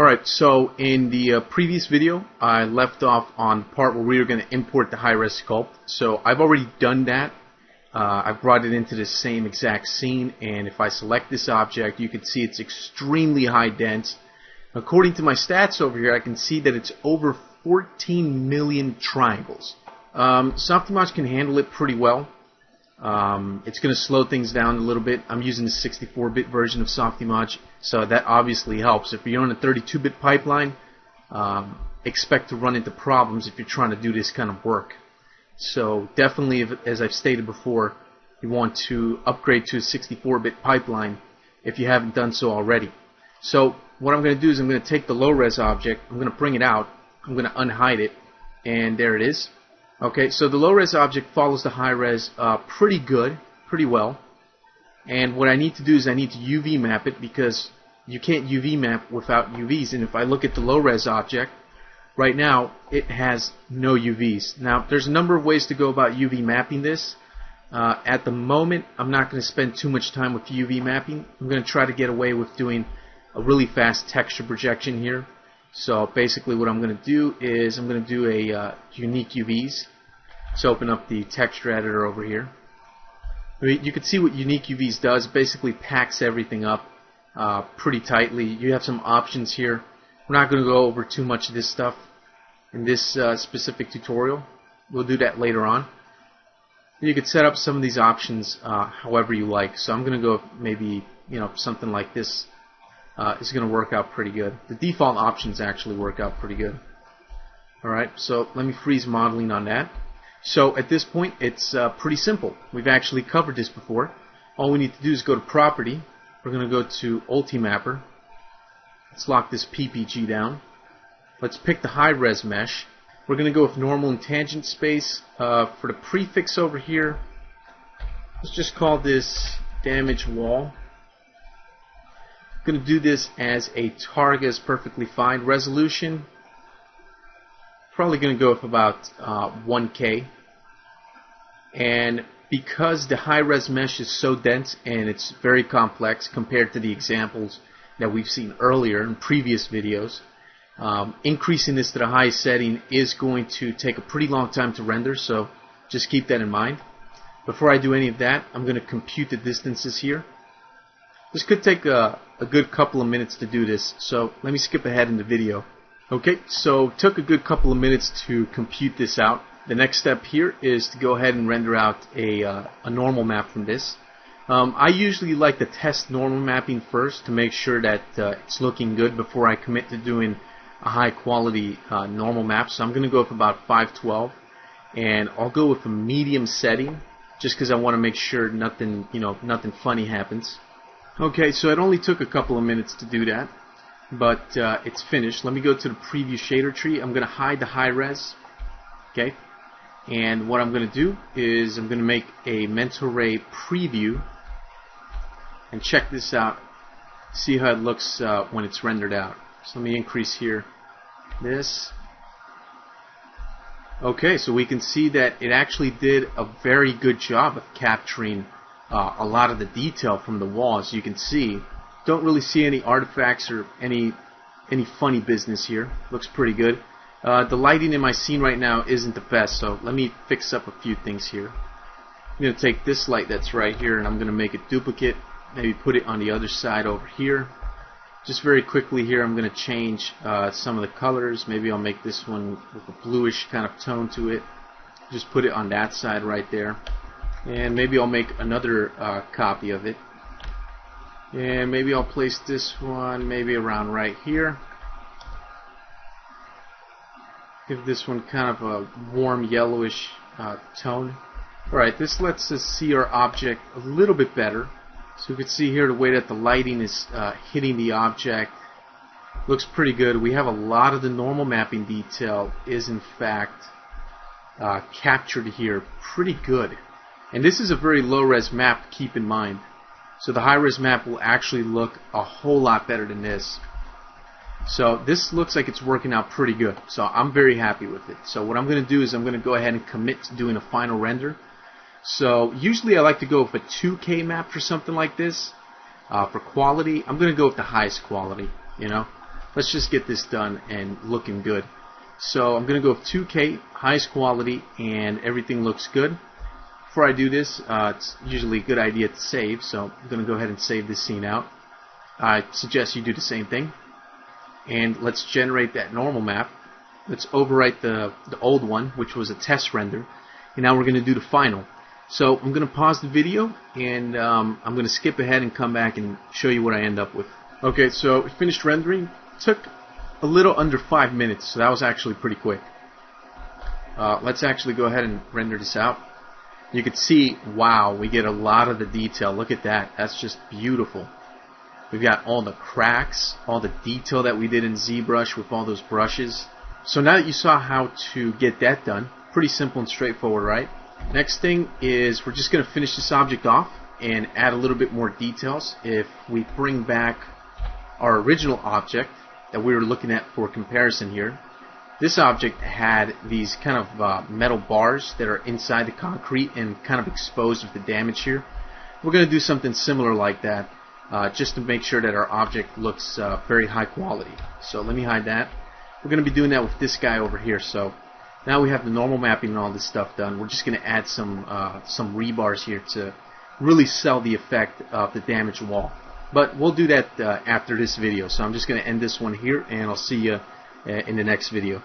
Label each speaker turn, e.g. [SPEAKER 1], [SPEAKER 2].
[SPEAKER 1] Alright, so in the previous video I left off on the part where we were going to import the high-res sculpt. So I've already done that. I've brought it into the same exact scene, and if I select this object you can see it's extremely high dense. According to my stats over here I can see that it's over 14 million triangles. Softimage can handle it pretty well. It's going to slow things down a little bit. I'm using the 64-bit version of Softimage, so that obviously helps. If you're on a 32-bit pipeline, expect to run into problems if you're trying to do this kind of work. So definitely, as I've stated before, you want to upgrade to a 64-bit pipeline if you haven't done so already. So what I'm going to do is I'm going to take the low-res object, I'm going to bring it out, I'm going to unhide it, and there it is. Okay, so the low-res object follows the high-res pretty good, pretty well. And what I need to do is I need to UV map it, because you can't UV map without UVs. And if I look at the low-res object, right now it has no UVs. Now, there's a number of ways to go about UV mapping this. At the moment, I'm not going to spend too much time with UV mapping. I'm going to try to get away with doing a really fast texture projection here. So basically what I'm going to do is I'm going to do a unique UVs. Let's open up the texture editor over here. You can see what unique UVs does. It basically packs everything up pretty tightly. You have some options here. We're not going to go over too much of this stuff in this specific tutorial. We'll do that later on. You could set up some of these options however you like. So I'm going to go maybe something like this. Is going to work out pretty good. The default options actually work out pretty good. Alright, so let me freeze modeling on that. So at this point it's pretty simple. We've actually covered this before. All we need to do is go to Property. We're going to go to Ultimapper. Let's lock this PPG down. Let's pick the high-res mesh. We're going to go with normal and tangent space. For the prefix over here, let's just call this damage wall. I'm going to do this as a target is perfectly fine. Resolution, probably going to go with about 1K. And because the high-res mesh is so dense and it's very complex compared to the examples that we've seen earlier in previous videos, increasing this to the highest setting is going to take a pretty long time to render, so just keep that in mind. Before I do any of that, I'm going to compute the distances here. This could take a good couple of minutes to do this, so let me skip ahead in the video. Okay, so it took a good couple of minutes to compute this out. The next step here is to go ahead and render out a normal map from this. I usually like to test normal mapping first to make sure that it's looking good before I commit to doing a high quality normal map. So I'm going to go with about 512, and I'll go with a medium setting just because I want to make sure nothing funny happens. Okay, so it only took a couple of minutes to do that, but it's finished. Let me go to the preview shader tree. I'm going to hide the high res. Okay, and what I'm going to do is I'm going to make a mental ray preview and check this out. See how it looks when it's rendered out. So let me increase here this. Okay, so we can see that it actually did a very good job of capturing a lot of the detail from the walls. You can see, don't really see any artifacts or any funny business here. Looks pretty good. The lighting in my scene right now isn't the best, so let me fix up a few things here. I'm going to take this light that's right here and I'm going to make a duplicate, maybe put it on the other side over here. Just very quickly here I'm going to change some of the colors. Maybe I'll make this one with a bluish kind of tone to it. Just put it on that side right there. And maybe I'll make another copy of it. And maybe I'll place this one maybe around right here. Give this one kind of a warm yellowish tone. Alright, this lets us see our object a little bit better. So you can see here the way that the lighting is hitting the object looks pretty good. We have a lot of the normal mapping detail is in fact captured here pretty good. And this is a very low-res map, keep in mind. So the high-res map will actually look a whole lot better than this. So this looks like it's working out pretty good. So I'm very happy with it. So what I'm going to do is I'm going to go ahead and commit to doing a final render. So usually I like to go with a 2K map for something like this. For quality, I'm going to go with the highest quality, let's just get this done and looking good. So I'm going to go with 2K, highest quality, and everything looks good. Before I do this, it's usually a good idea to save, so I'm going to go ahead and save this scene out. I suggest you do the same thing. And let's generate that normal map. Let's overwrite the old one, which was a test render, and now we're going to do the final. So I'm going to pause the video, and I'm going to skip ahead and come back and show you what I end up with. Okay, so we finished rendering. It took a little under 5 minutes, so that was actually pretty quick. Let's actually go ahead and render this out. You can see, wow, we get a lot of the detail. Look at that. That's just beautiful. We've got all the cracks, all the detail that we did in ZBrush with all those brushes. So now that you saw how to get that done, pretty simple and straightforward, right? Next thing is we're just going to finish this object off and add a little bit more details. If we bring back our original object that we were looking at for comparison here, this object had these kind of metal bars that are inside the concrete and kind of exposed with the damage here. We're going to do something similar like that. Just to make sure that our object looks very high quality. So let me hide that. We're going to be doing that with this guy over here. So now we have the normal mapping and all this stuff done. We're just going to add some rebars here to really sell the effect of the damaged wall. But we'll do that after this video. So I'm just going to end this one here, and I'll see you in the next video.